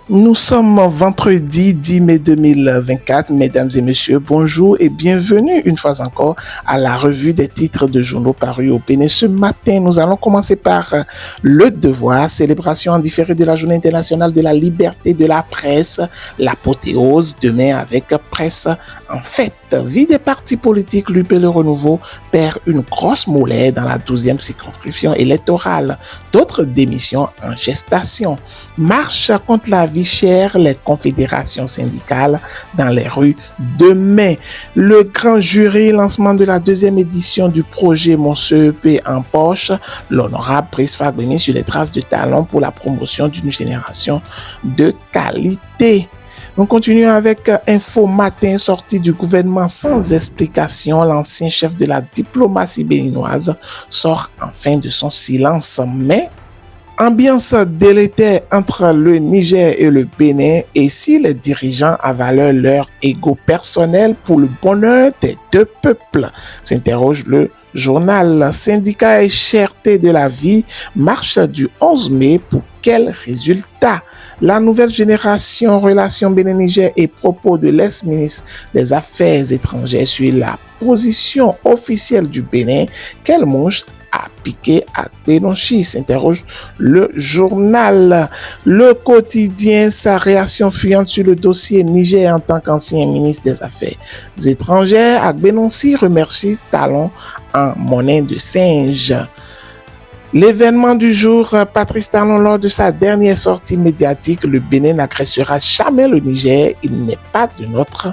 Nous sommes vendredi 10 mai 2024. Mesdames et messieurs, bonjour et bienvenue une fois encore à la revue des titres de journaux parus au Bénin. Ce matin, nous allons commencer par Le Devoir, célébration en différé de la Journée internationale de la liberté de la presse, l'apothéose demain avec Presse en fête. Vie des partis politiques, l'UP Le Renouveau perd une grosse mollet dans la 12e circonscription électorale. D'autres démissions en gestation. Marche contre la vie chère, les confédérations syndicales dans les rues demain. Le grand jury, lancement de la 2e édition du projet Mon CEP en poche. L'honorable Brice Fagbemi sur les traces de talent pour la promotion d'une génération de qualité. Nous continuons avec Info Matin, sortie du gouvernement sans explication. L'ancien chef de la diplomatie béninoise sort enfin de son silence. Mais ambiance délétère entre le Niger et le Bénin, et si les dirigeants avalent leur ego personnel pour le bonheur des deux peuples, s'interroge le journal. Syndicat et cherté de la vie, marche du 11 mai pour quel résultat? La nouvelle génération, relations Bénin-Niger et propos de l'ex-ministre des Affaires étrangères sur la position officielle du Bénin, quelle mouche a piqué à Benonchi, s'interroge le journal. Le quotidien, sa réaction fuyante sur le dossier Niger en tant qu'ancien ministre des Affaires étrangères. Agbenonci remercie Talon en monnaie de singe. L'événement du jour, Patrice Talon lors de sa dernière sortie médiatique, le Bénin n'agressera jamais le Niger, il n'est pas de notre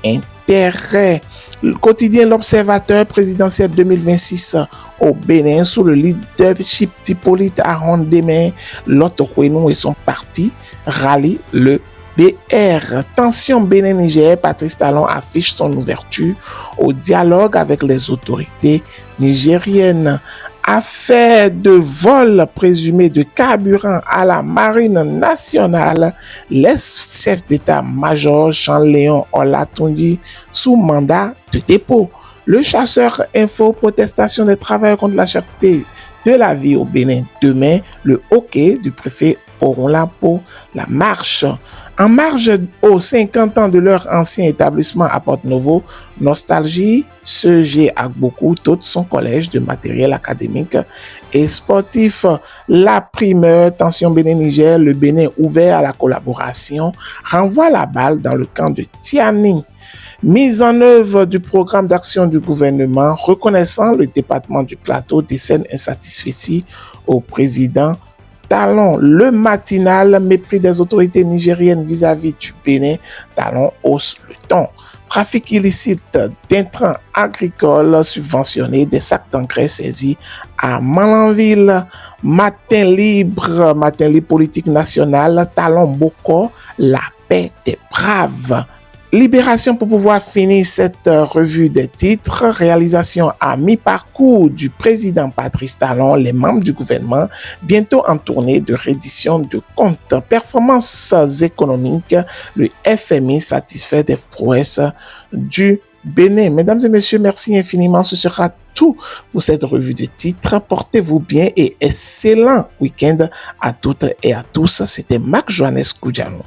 intérêt. Le quotidien L'Observateur présidentiel 2026 au Bénin sous le leadership d'Hippolyte Arondemé, Lotto Kwenou et son parti rallient le BR. Tension Bénin-Niger, Patrice Talon affiche son ouverture au dialogue avec les autorités nigériennes. Affaire de vol présumé de carburant à la Marine nationale, l'ex-chef d'état-major Jean-Léon Olatundi sous mandat de dépôt. Le chasseur info, protestation des travailleurs contre la cherté de la vie au Bénin. Demain, le hockey du préfet auront là pour la marche. En marge aux 50 ans de leur ancien établissement à Porte-Nouveau, Nostalgie, CG Agbokou, tout son collège de matériel académique et sportif. La primeur, tension Bénin-Niger, le Bénin ouvert à la collaboration, renvoie la balle dans le camp de Tiani. Mise en œuvre du programme d'action du gouvernement, reconnaissant le département du Plateau, décerne insatisfait au président Talon. Le matinal, mépris des autorités nigériennes vis-à-vis du Bénin, Talon hausse le ton. Trafic illicite d'intrants agricoles subventionnés, des sacs d'engrais saisis à Malanville. Matin libre politique nationale, Talon Boko, la paix des braves. Libération pour pouvoir finir cette revue des titres. Réalisation à mi-parcours du président Patrice Talon, les membres du gouvernement, bientôt en tournée de reddition de comptes. Performances économiques, le FMI satisfait des prouesses du Bénin. Mesdames et messieurs, merci infiniment. Ce sera tout pour cette revue de titres. Portez-vous bien et excellent week-end à toutes et à tous. C'était Marc Johannes Koudjano.